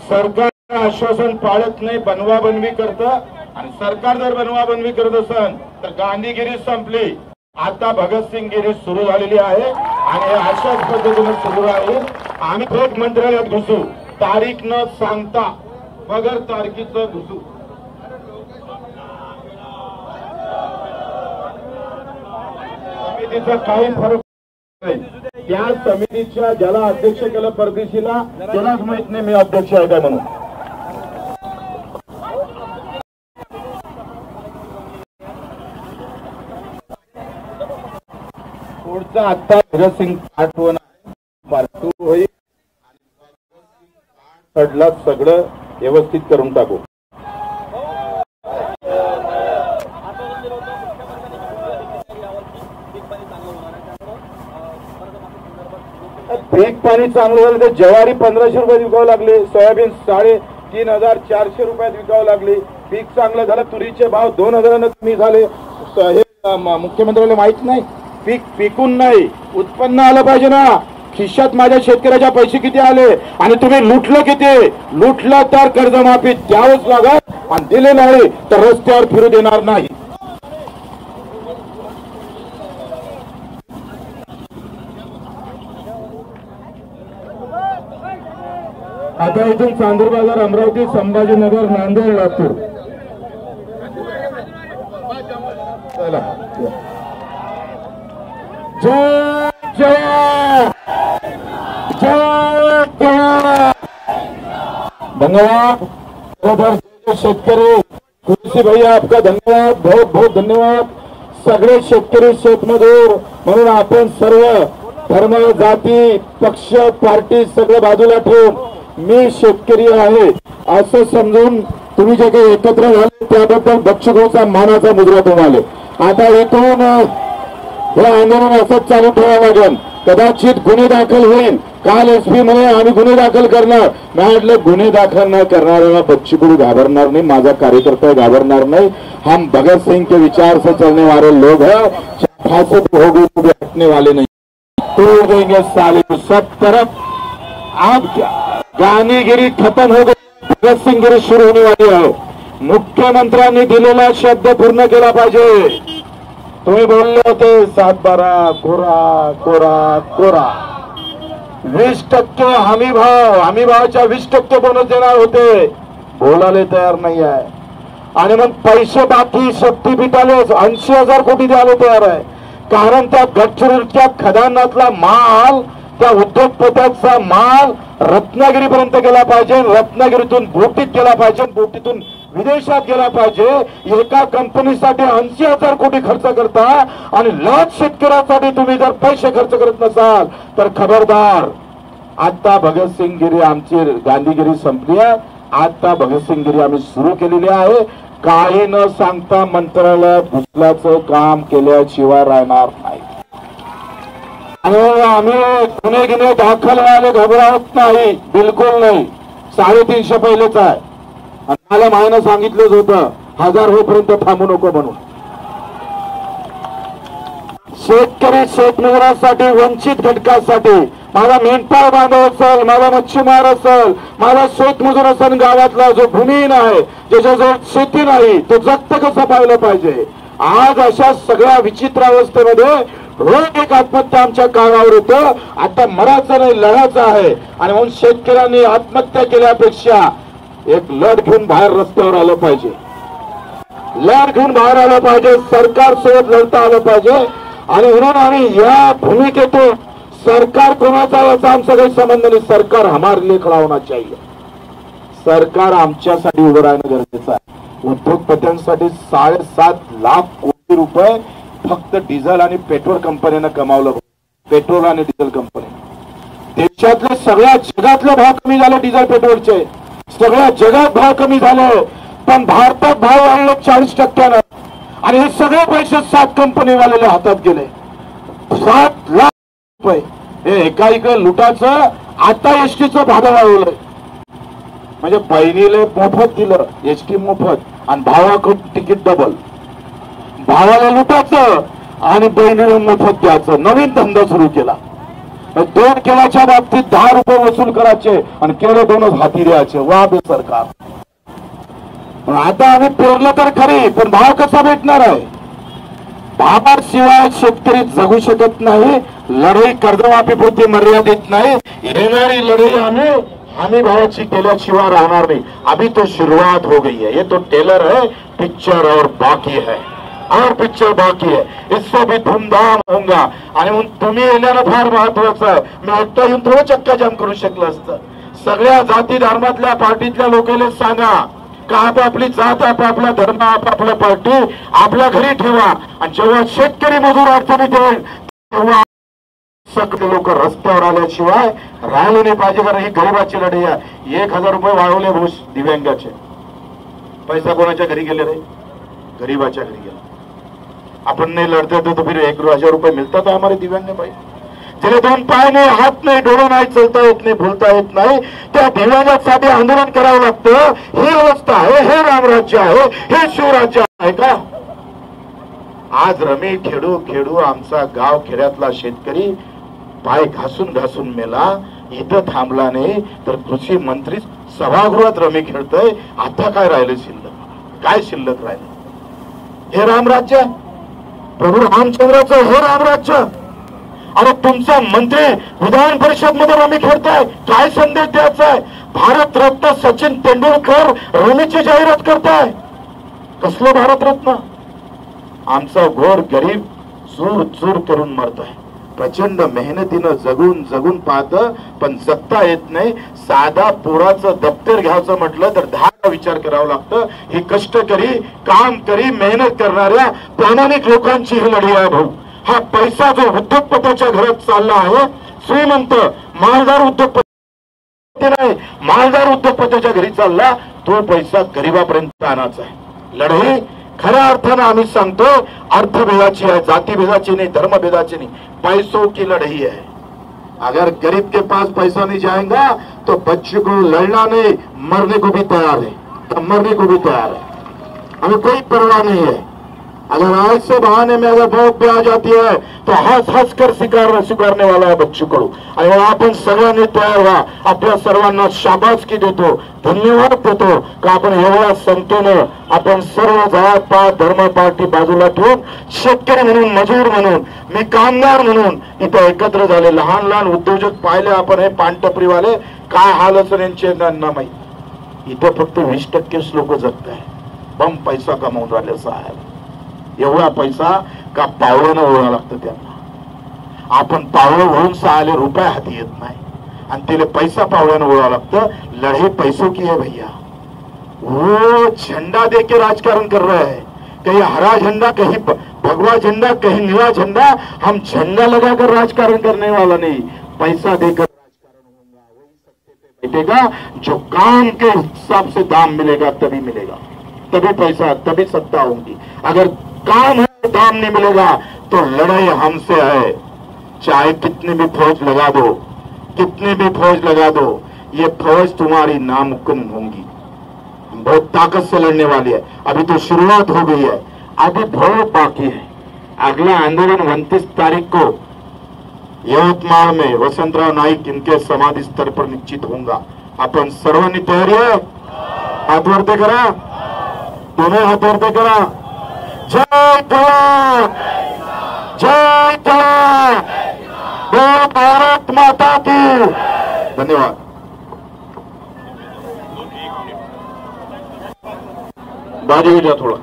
सरकार आश्वासन पाळत नाही, बनवाबनवी करतं. आणि सरकार जर बनवाबनवी करत असेल तर गांधीगिरी संपली. आता भगतसिंगगिरी सुरू झालेली आहे आणि अशाच पद्धतीने सुरू राहील. आम्ही थेट मंत्रालयात घुसू, तारीख न सांगता, बगर तारखेचं घुसू. समितीचा काही फरक नाही. त्या समितीच्या ज्याला अध्यक्ष केलं परदेशीला त्यालाच माहित नाही मी अध्यक्ष आहे काय म्हणून. पुढचा आता भगतसिंग आठवण पार्टू होईल आणि सगळं व्यवस्थित करून टाकू. पीक पाणी चांगलं झालं तर ज्वारी 1500 रुपयात विकावं लागले, सोयाबीन 3,400 रुपयात विकावं लागले. पीक चांगलं झालं, तुरीचे भाव 2,000 कमी झाले. हे मुख्यमंत्र्याला माहित नाही. पीक पिकून नाही, उत्पन्न आलं पाहिजे ना. खिशात माझ्या शेतकऱ्याच्या पैसे किती आले आणि तुम्ही लुटलं किती. लुटलं तर कर्जमाफी द्यावंच लागत आणि दिले नाही तर रस्त्यावर फिरू देणार नाही. आता इथून चांदूर बाजार, अमरावती, संभाजीनगर, नांदेड, लातूर. चला, जय जय जय जय. धन्यवाद. शेतकरी कृषी भैया आपका धन्यवाद, बहुत बहुत धन्यवाद. सगळे शेतकरी शेतमजूर म्हणून आपण सर्व धर्म, जाती, पक्ष, पार्टी सगळं बाजूला ठेवून मी शेतकरी आहे असं समजून तुम्ही जे काही एकत्र झाले त्याबद्दल बक्षुभाऊचा मानाचा मुद्रा तुम्हाला. आता इथून हे आंदोलन असंच चालू ठेवावं लागेल. कदाचित गुन्हे दाखल होईल. काल एसपी म्हणे आम्ही गुन्हे दाखल करणार. मी म्हटलं गुन्हे दाखल न करणाऱ्याला बच्चू घाबरणार नाही, माझा कार्यकर्ता घाबरणार नहीं. हम भगत सिंह के विचार से चलने वाले लोग हैं, फांसी हो गई तो हटने वाले नहीं. तोड़ देंगे साले सब तरफ. अब गांधीगिरी खत्म हो गई, भगत सिंगगिरी सुरू होने वाली आहे. मुख्यमंत्र्यांनी दिलेला शब्द पूर्ण केला पाहिजे. तुम्ही बोलले होते 7-12 कोरा कोरा कोरा. 20% हमी भावाच्या 20% बोनस देणार होते, बोलायला तयार नाही आहे. आणि मग पैसे बाकी शक्तीपीठाला 80,000 कोटी द्यायला तयार आहे. कारण त्या गडचिरोलीच्या खदानातला माल, त्या उद्योगपत्याचा माल रत्नागिरीपर्यंत गेला पाहिजे, रत्नागिरीतून बोटीत गेला पाहिजे, बोटीतून विदेशात गेला पाहिजे. एका कंपनीसाठी 80,000 कोटी खर्च करता आणि लाख शेतकऱ्यांसाठी तुम्ही जर पैसे खर्च करत नसाल तर खबरदार. आता भगतसिंगगिरी आमची गांधीगिरी संपली आहे. आता भगतसिंगगिरी आम्ही सुरू केलेली आहे. काही न सांगता मंत्रालयात घुसल्याचं काम केल्याशिवाय राहणार नाही. आम्ही गुन्हे दाखल व्हायला घबरावत नाही, बिलकुल नाही. 350 पहिलेच आहे. मला मायनं सांगितलंच होतं 1000 होईपर्यंत थांबू नको म्हणून. शेतकरी शेतमजुरांसाठी, वंचित घटकासाठी, माझा मेंढपाळ बांधव असेल, माझा मच्छीमार असेल, माझा शेतमजूर असेल, गावातला जो भूमिहीन आहे, ज्याच्याजवळ शेती नाही, तो जगत कसं पाहिलं पाहिजे. आज अशा सगळ्या विचित्र अवस्थेमध्ये रोज एक आत्महत्या आमच्या कानावर येतं. आता मरायचं नाही, लढायचं आहे. आणि म्हणून शेतकऱ्यांनी आत्महत्या केल्यापेक्षा एक लढ घेऊन बाहेर रस्त्यावर आलं पाहिजे, लढ घेऊन बाहेर आलं पाहिजे, सरकार सोबत लढता आलं पाहिजे. आणि म्हणून आम्ही या भूमिकेतून सरकार कोणाचा याचा आमचा काही संबंध नाही. सरकार हमारे लिए खड़ा होना चाहिए. सरकार आमच्यासाठी उभं राहणं गरजेचं आहे. उद्योगपत्यांसाठी 7.5 लाख कोटी रुपये फक्त डिझेल आणि पेट्रोल कंपनीनं कमावलं. पेट्रोल आणि डिझेल कंपनी देशातले सगळ्या जगातले भाव कमी झाले. डिझेल पेट्रोलचे सगळ्या जगात भाव कमी झाले, पण भारतात भाव वाढले 40%. आणि हे सगळे पैसे 7 कंपनीवाल्याच्या हातात गेले. 7 लाख रुपये हे एका इकडे लुटाचं. आता एसटीचं भाडं वाढवलंय. म्हणजे बहिणीला मोफत दिलं एसटी मोफत आणि भावाकडून तिकीट डबल. भावाला लुटाचं आणि बहिणीला मोफत द्यायचं, नवीन धंदा सुरू केला. 2 किलोच्या बाबतीत 10 रुपये वसूल करायचे आणि केलं 2च हाती द्यायचे. वा बे सरकार. आता आम्ही पेरलं तर खरी, पण भाव कसा भेटणार आहे? भावाशिवाय शेतकरी जगू शकत नाही. लढाई कर्जमाफीपुरती मर्यादित नाही, येणारी लढाई आम्ही हमी भावाची केल्याशिवाय राहणार नाही. अभी तो शुरुआत हो गई है, ये तो टेलर है, पिक्चर और बाकी है, और पिक्चर बाकी है, इससे भी धूमधाम होगा. आणि मग तुम्ही येण्यानं फार महत्वाचं आहे. मी एकटा येऊन थोडं चक्का जाम करू शकलं असतं. सगळ्या जाती धर्मातल्या पार्टीतल्या लोकांना सांगा का आपापली जात, आपापला धर्म, आपापला पार्टी आपल्या घरी ठेवा. आणि जेव्हा शेतकरी मजूर अडचणीत येईल तेव्हा सगळे लोक रस्त्यावर आल्याशिवाय राहिले नाही पाहिजे. कारण ही गरिबाची लढाई आहे. 1000 रुपये वाढवले भूष दिव्यांगाचे. पैसा कोणाच्या घरी गेले रे? गरीबाच्या घरी गेला. आपण नहीं लड़ते थे तो फिर 1000 रुपये मिलता था हमारे दिव्यांग भाई. जिले 2 पाय नाही, हात नाही, डोळा नाही, चलता येत नाही, बोलता येत नाही, त्या दिव्यांगासाठी आंदोलन करावं लागतं. ही अवस्था आहे, हे रामराज्य आहे, हे शिवराज्य आहे का? आज रमी खेडू खेडू आमचा गाव खेड्यातला शेतकरी पाय घासून घासून मेला. इथं थांबला नाही तर कृषी मंत्री सभागृहात रमी खेळतोय. आता काय राहिलं शिल्लक? काय शिल्लक राहिलं? हे रामराज्य, प्रभू रामचंद्राचं हे रामराज्य. आणि तुमचा मंत्री विधान परिषद मध्ये रमी खेळताय. काय संदेश द्यायचा आहे? भारतरत्न सचिन तेंडुलकर रमीची जाहिरात करताय. कसलं भारतरत्न? आमचा घोर गरीब चूर चूर करून मरतोय. प्रचंड मेहनतीनं जगून जगून पाहत पण जगता येत नाही. साधा पोराचं दप्तर घ्यायचं म्हटलं तर 10 विचार करावा लागतं. ही कष्टकरी, काम करी, मेहनत करणाऱ्या प्रामाणिक लोकांची ही लढाई आहे भाऊ. हा पैसा जो उद्योगपतीच्या घरात चालला आहे, श्रीमंत मालदार उद्योगपती नाही, मालदार उद्योगपतीच्या घरी चालला, तो पैसा गरीबापर्यंत आणायचा आहे. लढाई खऱ्या अर्थानं आम्ही सांगतो अर्थभेदाची आहे, जातीभेदाची नहीं, धर्मभेदाची नहीं, पैसों की लड़ाई है. अगर गरीब के पास पैसा नहीं जाएगा तो बच्चे को लड़ना नहीं, मरने को भी तैयार है, तो मरने को भी तैयार है. हमें कोई परवाह नहीं है. अगर आज से बहाने में अगर भोग पे आ जाती है तो हंस हंस कर स्वीकारने वाला है बच्चू कडू. आणि आपण सगळ्यांनी तयार व्हा. आपल्या सर्वांना शाबासकी देतो, धन्यवाद देतो का आपण एवढ्या संख्येनं आपण सर्व जात पात धर्म पार्टी बाजूला ठेवून शेतकरी म्हणून, मजूर म्हणून, मी कामगार म्हणून इथं एकत्र झाले. लहान लहान उद्योजक पाहिले आपण, हे पानटपरीवाले काय हाल असेल यांचे त्यांना माहिती. इथं फक्त 20% लोक जगत आहे. बम पैसा कमावून राहिले साहेब. एवढा पैसा का पावळ्यानं ओढावं लागतं त्यांना. आपण पावळं ओढून 6 रुपये हाती येत नाही आणि तिला पैसा पावळ्यानं ओढावं लागतं. लढाई पैसों की है भैया. वो झंडा दे के राजकारण कर रहे हैं. कहीं हरा झंडा, कहीं भगवा झंडा, कहीं नीला झंडा. हम झंडा लगाकर राजकारण करने वाला नहीं, पैसा देकर राजकारण होगा. वही सत्ते पे बैठेगा जो काम के हिसाब से दाम मिलेगा तभी मिलेगा, तभी पैसा, तभी सत्ता होगी. अगर काम है, दाम नहीं मिलेगा तो लड़ाई हमसे है. चाहे कितनी भी फौज लगा दो, कितनी भी फौज लगा दो, ये फौज तुम्हारी नामुमकिन होगी. बहुत ताकत से लड़ने वाली है. अभी तो शुरुआत हो गई है, अभी बहुत बाकी है. अगला आंदोलन 29 तारीख को यवतमाळ में वसंतराव नाईक इनके समाधि स्थल पर निश्चित होगा. अपन सर्वांनी तयारी आहे? हात वरते करा, दोनों हात वरते करा. जय जवान, जय जवान, जय भारत माता की. धन्यवाद. बाजू जा थोड़ा.